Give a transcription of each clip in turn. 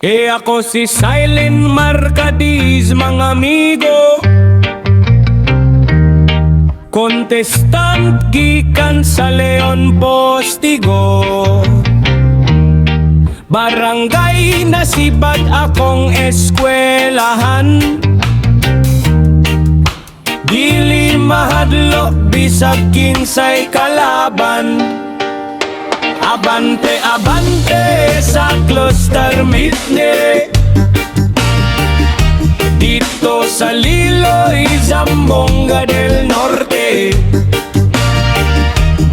Ako si Silent Marcadiz, mga amigo, contestant gikan sa Leon Postigo. Barangay nasibad akong eskwelahan, dili mahadlok bisag kinsay kalaban. Abante, abante sa cluster mitne, dito sa Liloy, Zamboanga del Norte.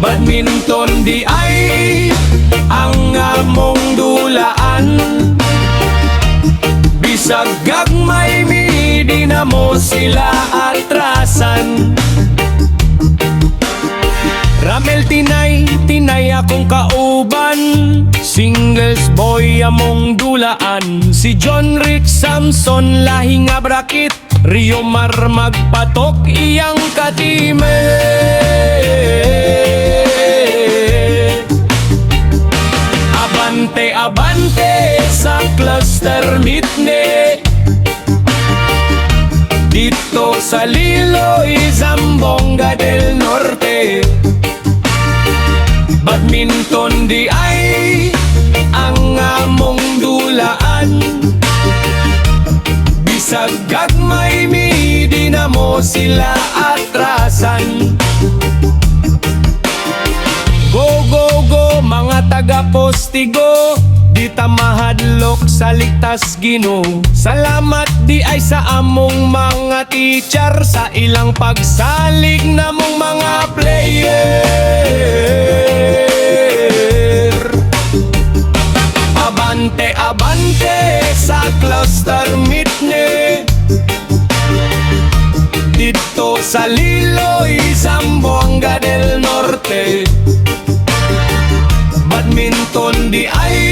Badminton di ay ang among dulaan, bisag gagmay mi di na mo sila atrasan. Ramel tinay, tinay akong kauban, singles boy among dulaan. Si John Rick Samson lahi nga brakit, Rio Mar magpatok iyang katime. Abante, abante sa cluster mitne, dito sa Liloy, Zamboanga del Norte. Badminton di ay ang among dulaan, bisag gagmay mi di na mo sila atrasan. Go, go, go mga taga Postigo, di ta mahadlok sa ligtas Ginoo. Salamat di ay sa among mga teacher, sa ilang pagsalig namong mga player. Abante, abante sa cluster mitne, dito sa Liloy, Zamboanga del Norte. Badminton di ay